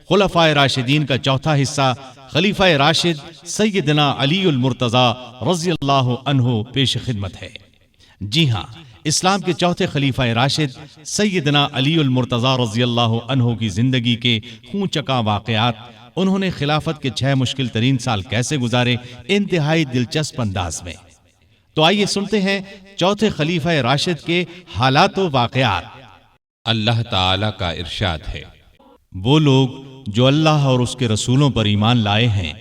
خلفائے راشدین کا چوتھا حصہ خلیفہ راشد سیدنا علی المرتضیٰ رضی اللہ عنہ پیش خدمت ہے۔ جی ہاں، اسلام کے چوتھے خلیفہ راشد سیدنا علی المرتضیٰ رضی اللہ عنہ کی زندگی کے خون چکا واقعات، انہوں نے خلافت کے 6 مشکل ترین سال کیسے گزارے، انتہائی دلچسپ انداز میں۔ تو آئیے سنتے ہیں چوتھے خلیفہ راشد کے حالات و واقعات۔ اللہ تعالی کا ارشاد ہے، وہ لوگ جو اللہ اور اس کے رسولوں پر ایمان لائے ہیں،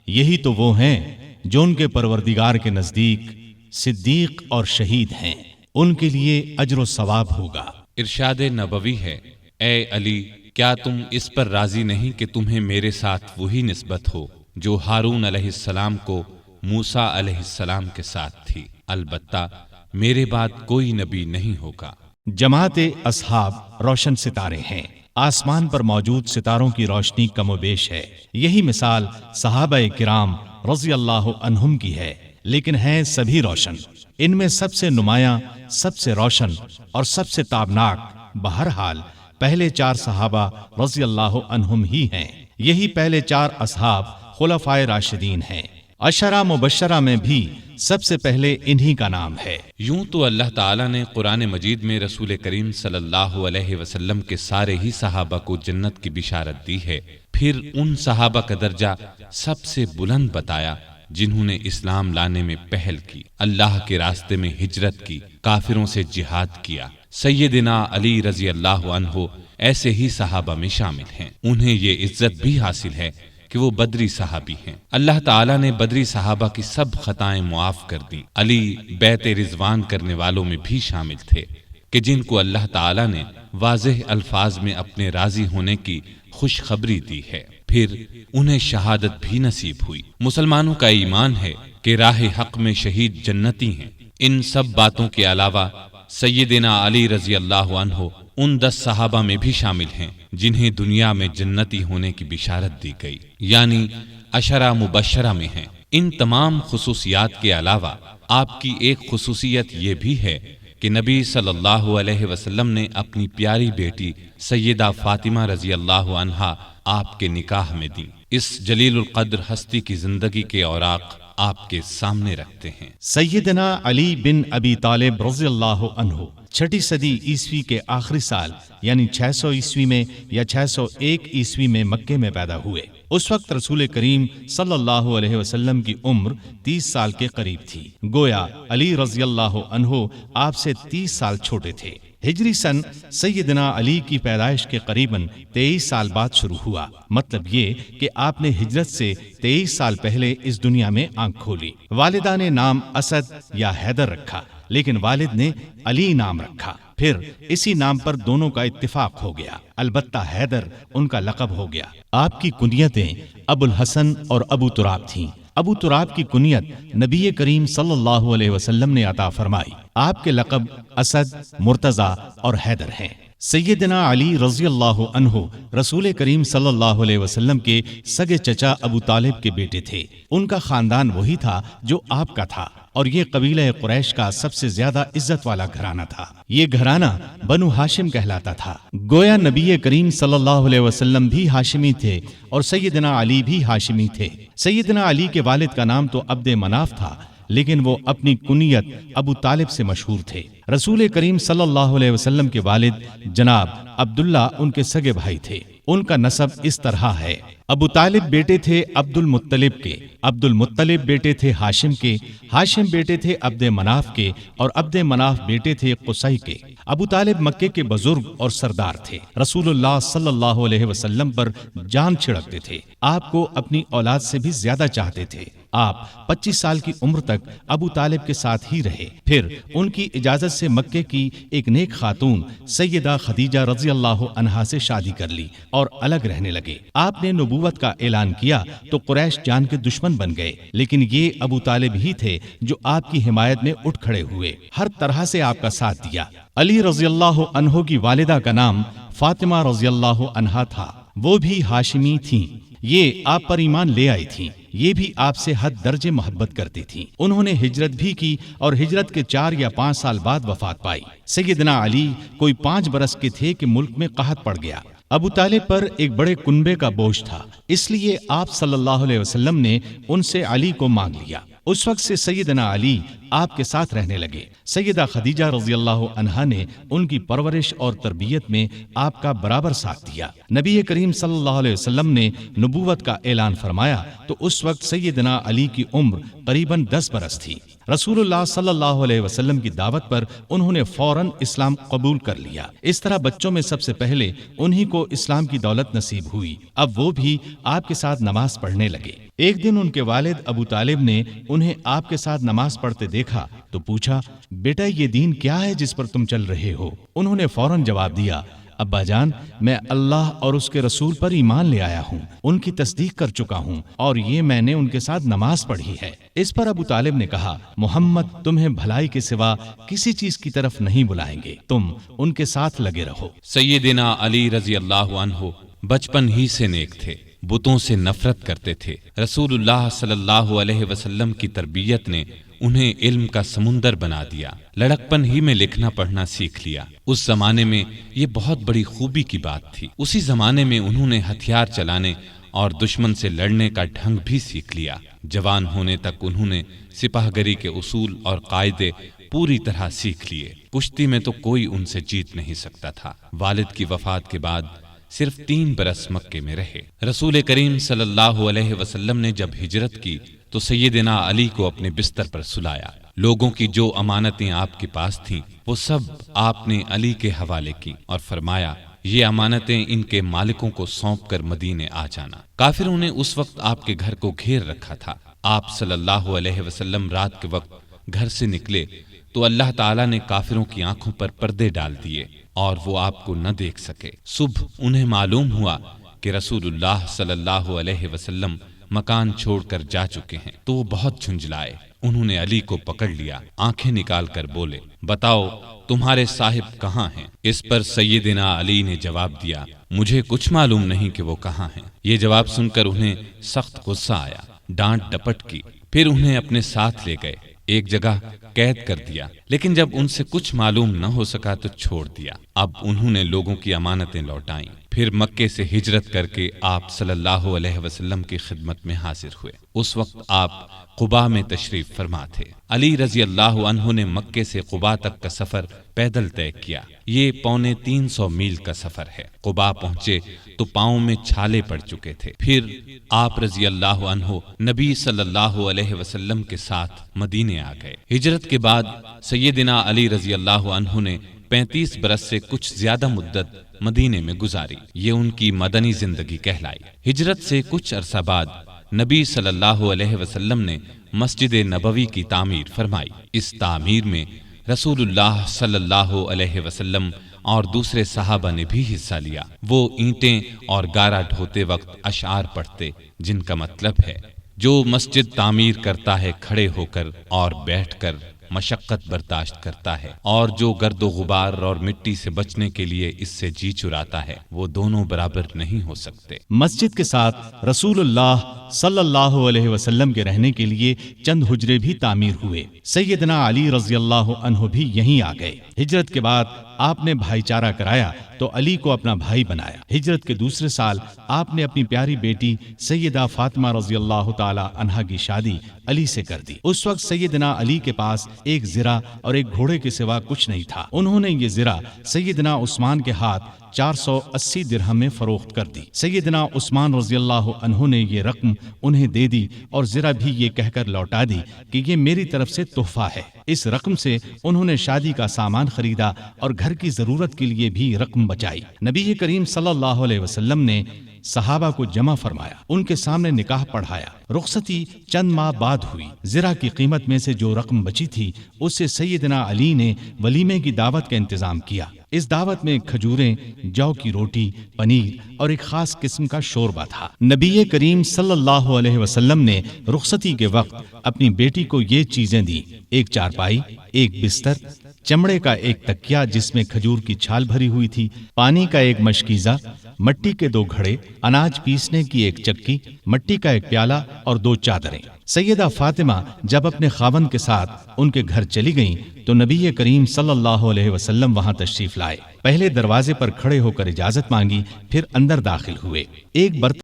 یہی تو وہ ہیں جو ان کے پروردگار کے نزدیک صدیق اور شہید ہیں، ان کے لیے اجر و ثواب ہوگا۔ ارشاد نبوی ہے، اے علی، کیا تم اس پر راضی نہیں کہ تمہیں میرے ساتھ وہی نسبت ہو جو ہارون علیہ السلام کو موسیٰ علیہ السلام کے ساتھ تھی؟ البتہ میرے بعد کوئی نبی نہیں ہوگا۔ جماعت اصحاب روشن ستارے ہیں، آسمان پر موجود ستاروں کی روشنی کم و بیش ہے۔ یہی مثال صحابہ کرام رضی اللہ عنہم کی ہے، لیکن ہیں سبھی روشن۔ ان میں سب سے نمایاں، سب سے روشن اور سب سے تابناک بہرحال پہلے 4 صحابہ رضی اللہ عنہم ہی ہیں۔ یہی پہلے 4 اصحاب خلفائے راشدین ہیں۔ عشرہ مبشرہ میں بھی سب سے پہلے انہی کا نام ہے۔ یوں تو اللہ تعالیٰ نے قرآن مجید میں رسول کریم صلی اللہ علیہ وسلم کے سارے ہی صحابہ کو جنت کی بشارت دی ہے، پھر ان صحابہ کا درجہ سب سے بلند بتایا جنہوں نے اسلام لانے میں پہل کی، اللہ کے راستے میں ہجرت کی، کافروں سے جہاد کیا۔ سیدنا علی رضی اللہ عنہ ایسے ہی صحابہ میں شامل ہیں۔ انہیں یہ عزت بھی حاصل ہے کہ وہ بدری صحابی ہیں۔ اللہ تعالیٰ نے بدری صحابہ کی سب خطائیں معاف کر دیں۔ علی بیعت رضوان کرنے والوں میں بھی شامل تھے کہ جن کو اللہ تعالیٰ نے واضح الفاظ میں اپنے راضی ہونے کی خوشخبری دی ہے، پھر انہیں شہادت بھی نصیب ہوئی۔ مسلمانوں کا ایمان ہے کہ راہ حق میں شہید جنتی ہیں۔ ان سب باتوں کے علاوہ سیدنا علی رضی اللہ عنہ ان 10 صحابہ میں بھی شامل ہیں جنہیں دنیا میں جنتی ہونے کی بشارت دی گئی، یعنی عشرہ مبشرہ میں ہیں۔ ان تمام خصوصیات کے علاوہ آپ کی ایک خصوصیت یہ بھی ہے کہ نبی صلی اللہ علیہ وسلم نے اپنی پیاری بیٹی سیدہ فاطمہ رضی اللہ عنہا آپ کے نکاح میں دی۔ اس جلیل القدر ہستی کی زندگی کے اوراق آپ کے سامنے رکھتے ہیں۔ سیدنا علی بن ابی طالب رضی اللہ عنہ 6 صدی عیسوی کے آخری سال یعنی 600 عیسوی میں یا 601 عیسوی میں مکے میں پیدا ہوئے۔ اس وقت رسول کریم صلی اللہ علیہ وسلم کی عمر 30 سال کے قریب تھی، گویا علی رضی اللہ عنہ آپ سے 30 سال چھوٹے تھے۔ ہجری سن سیدنا علی کی پیدائش کے قریباً 23 سال بعد شروع ہوا، مطلب یہ کہ آپ نے ہجرت سے 23 سال پہلے اس دنیا میں آنکھ کھولی۔ والدہ نے نام اسد یا حیدر رکھا، لیکن والد نے علی نام رکھا، پھر اسی نام پر دونوں کا اتفاق ہو گیا، البتہ حیدر ان کا لقب ہو گیا۔ آپ کی کنیتیں ابو الحسن اور ابو تراب تھیں۔ ابو تراب کی کنیت نبی کریم صلی اللہ علیہ وسلم نے عطا فرمائی۔ آپ کے لقب اسد، مرتضیٰ اور حیدر ہیں۔ سیدنا علی رضی اللہ عنہ رسول کریم صلی اللہ علیہ وسلم کے سگے چچا ابو طالب کے بیٹے تھے۔ ان کا خاندان وہی تھا جو آپ کا تھا، اور یہ قبیلہ قریش کا سب سے زیادہ عزت والا گھرانہ تھا۔ یہ گھرانہ بنو ہاشم کہلاتا تھا، گویا نبی کریم صلی اللہ علیہ وسلم بھی ہاشمی تھے اور سیدنا علی بھی ہاشمی تھے۔ سیدنا علی کے والد کا نام تو عبد مناف تھا، لیکن وہ اپنی کنیت ابو طالب سے مشہور تھے۔ رسول کریم صلی اللہ علیہ وسلم کے والد جناب عبداللہ ان کے سگے بھائی تھے۔ ان کا نسب اس طرح ہے: ابو طالب بیٹے تھے عبد المطلب کے، عبد المطلب بیٹے تھے ہاشم کے، ہاشم بیٹے تھے عبد مناف کے، اور عبد مناف بیٹے تھے قصی کے۔ ابو طالب مکے کے بزرگ اور سردار تھے، رسول اللہ صلی اللہ علیہ وسلم پر جان چھڑکتے تھے، آپ کو اپنی اولاد سے بھی زیادہ چاہتے تھے۔ آپ 25 سال کی عمر تک ابو طالب کے ساتھ ہی رہے، پھر ان کی اجازت سے مکے کی ایک نیک خاتون سیدہ خدیجہ رضی اللہ عنہا سے شادی کر لی اور الگ رہنے لگے۔ آپ نے نبوت کا اعلان کیا تو قریش جان کے دشمن بن گئے، لیکن یہ ابو طالب ہی تھے جو آپ کی حمایت میں اٹھ کھڑے ہوئے، ہر طرح سے آپ کا ساتھ دیا۔ علی رضی اللہ عنہ کی والدہ کا نام فاطمہ رضی اللہ عنہا تھا، وہ بھی ہاشمی تھیں۔ یہ آپ پر ایمان لے آئی تھیں، یہ بھی آپ سے حد درجے محبت کرتی تھیں۔ انہوں نے ہجرت بھی کی اور ہجرت کے 4 یا 5 سال بعد وفات پائی۔ سیدنا علی کوئی 5 برس کے تھے کہ ملک میں قحط پڑ گیا۔ ابو طالب پر ایک بڑے کنبے کا بوجھ تھا، اس لیے آپ صلی اللہ علیہ وسلم نے ان سے علی کو مانگ لیا۔ اس وقت سے سیدنا علی آپ کے ساتھ رہنے لگے۔ سیدہ خدیجہ رضی اللہ عنہا نے ان کی پرورش اور تربیت میں آپ کا برابر ساتھ دیا۔ نبی کریم صلی اللہ علیہ وسلم نے نبوت کا اعلان فرمایا تو اس وقت سیدنا علی کی عمر قریباً 10 برس تھی۔ رسول اللہ صلی اللہ علیہ وسلم کی دعوت پر انہوں نے فوراً اسلام قبول کر لیا۔ اس طرح بچوں میں سب سے پہلے انہی کو اسلام کی دولت نصیب ہوئی۔ اب وہ بھی آپ کے ساتھ نماز پڑھنے لگے۔ ایک دن ان کے والد ابو طالب نے انہیں آپ کے ساتھ نماز پڑھتے دیکھا تو پوچھا، بیٹا یہ دین کیا ہے جس پر تم چل رہے ہو؟ انہوں نے فوراً جواب دیا، ابا جان میں اللہ اور اس کے رسول پر ایمان لے آیا ہوں، ان کی تصدیق کر چکا ہوں اور یہ میں نے ان کے ساتھ نماز پڑھی ہے۔ اس پر ابو طالب نے کہا، محمد تمہیں بھلائی کے سوا کسی چیز کی طرف نہیں بلائیں گے، تم ان کے ساتھ لگے رہو۔ سیدنا علی رضی اللہ عنہ بچپن ہی سے نیک تھے، بتوں سے نفرت کرتے تھے۔ رسول اللہ صلی اللہ علیہ وسلم کی تربیت نے انہیں علم کا سمندر بنا دیا۔ لڑکپن ہی میں لکھنا پڑھنا سیکھ لیا۔ اس زمانے میں یہ بہت بڑی خوبی کی بات تھی۔ اسی زمانے میں انہوں نے ہتھیار چلانے اور دشمن سے لڑنے کا ڈھنگ بھی سیکھ لیا۔ جوان ہونے تک انہوں نے سپاہ گری کے اصول اور قاعدے پوری طرح سیکھ لیے۔ کشتی میں تو کوئی ان سے جیت نہیں سکتا تھا۔ والد کی وفات کے بعد صرف 3 برس مکے میں رہے۔ رسول کریم صلی اللہ علیہ وسلم نے جب ہجرت کی تو سیدنا علی کو اپنے بستر پر سلایا۔ لوگوں کی جو امانتیں آپ کے پاس تھیں وہ سب آپ نے علی کے حوالے کی اور فرمایا، یہ امانتیں ان کے مالکوں کو سونپ کر مدینے آ جانا۔ کافروں نے اس وقت آپ کے گھر کو گھیر رکھا تھا۔ آپ صلی اللہ علیہ وسلم رات کے وقت گھر سے نکلے تو اللہ تعالیٰ نے کافروں کی آنکھوں پر پردے ڈال دیے اور وہ آپ کو نہ دیکھ سکے۔ صبح انہیں معلوم ہوا کہ رسول اللہ صلی اللہ علیہ وسلم مکان چھوڑ کر جا چکے ہیں تو وہ بہت جھنجھلائے۔ انہوں نے علی کو پکڑ لیا، آنکھیں نکال کر بولے، بتاؤ تمہارے صاحب کہاں ہیں؟ اس پر سیدنا علی نے جواب دیا، مجھے کچھ معلوم نہیں کہ وہ کہاں ہیں۔ یہ جواب سن کر انہیں سخت غصہ آیا، ڈانٹ ڈپٹ کی، پھر انہیں اپنے ساتھ لے گئے، ایک جگہ قید کر دیا، لیکن جب ان سے کچھ معلوم نہ ہو سکا تو چھوڑ دیا۔ اب انہوں نے لوگوں کی امانتیں لوٹائیں، پھر مکے سے ہجرت کر کے آپ صلی اللہ علیہ وسلم کی خدمت میں حاضر ہوئے۔ اس وقت آپ قباء میں تشریف فرما تھے۔ علی رضی اللہ عنہ نے مکے سے قباء تک کا سفر پیدل طے کیا۔ یہ 350 میل کا سفر ہے۔ قباء پہنچے تو پاؤں میں چھالے پڑ چکے تھے۔ پھر آپ رضی اللہ عنہ نبی صلی اللہ علیہ وسلم کے ساتھ مدینے آ گئے۔ ہجرت کے بعد سیدنا علی رضی اللہ عنہ نے 35 برس سے کچھ زیادہ مدت مدینے میں گزاری۔ یہ ان کی مدنی زندگی کہلائی۔ ہجرت سے کچھ عرصہ بعد نبی صلی اللہ علیہ وسلم نے مسجد نبوی کی تعمیر فرمائی۔ اس تعمیر میں رسول اللہ صلی اللہ علیہ وسلم اور دوسرے صحابہ نے بھی حصہ لیا۔ وہ اینٹیں اور گارا ڈھوتے وقت اشعار پڑھتے جن کا مطلب ہے، جو مسجد تعمیر کرتا ہے کھڑے ہو کر اور بیٹھ کر مشقت برداشت کرتا ہے، اور جو گرد و غبار اور مٹی سے بچنے کے لیے اس سے جی چراتا ہے، وہ دونوں برابر نہیں ہو سکتے۔ مسجد کے ساتھ رسول اللہ صلی اللہ علیہ وسلم کے رہنے کے لیے چند حجرے بھی تعمیر ہوئے۔ سیدنا علی رضی اللہ عنہ بھی یہیں آ گئے۔ ہجرت کے بعد آپ نے بھائی چارہ کرایا تو علی کو اپنا بھائی بنایا۔ ہجرت کے دوسرے سال آپ نے اپنی پیاری بیٹی سیدہ فاطمہ رضی اللہ تعالی عنہا کی شادی علی سے کر دی۔ اس وقت سیدنا علی کے پاس ایک زرہ اور ایک گھوڑے کے سوا کچھ نہیں تھا۔ انہوں نے یہ زرہ سیدنا عثمان کے ہاتھ 480 درہم میں فروخت کر دی۔ سیدنا عثمان رضی اللہ عنہ نے یہ رقم انہیں دے دی اور زرہ بھی یہ کہہ کر لوٹا دی کہ یہ میری طرف سے تحفہ ہے۔ اس رقم سے انہوں نے شادی کا سامان خریدا اور گھر کی ضرورت کے لیے بھی رقم بچائی۔ نبی کریم صلی اللہ علیہ وسلم نے صحابہ کو جمع فرمایا، ان کے سامنے نکاح پڑھایا۔ رخصتی چند ماہ بعد ہوئی۔ زرہ کی قیمت میں سے جو رقم بچی تھی اس سے سیدنا علی نے ولیمے کی دعوت کا انتظام کیا۔ اس دعوت میں کھجوریں، جو کی روٹی، پنیر اور ایک خاص قسم کا شوربہ تھا۔ نبی کریم صلی اللہ علیہ وسلم نے رخصتی کے وقت اپنی بیٹی کو یہ چیزیں دیں: ایک چارپائی، ایک بستر، چمڑے کا ایک تکیا جس میں کھجور کی چھال بھری ہوئی تھی، پانی کا ایک مشکیزہ مٹی کے 2 گھڑے، اناج پیسنے کی 1 چکی، مٹی کا 1 پیالہ اور 2 چادریں۔ سیدہ فاطمہ جب اپنے خاوند کے ساتھ ان کے گھر چلی گئیں تو نبی کریم صلی اللہ علیہ وسلم وہاں تشریف لائے۔ پہلے دروازے پر کھڑے ہو کر اجازت مانگی، پھر اندر داخل ہوئے۔ ایک برتن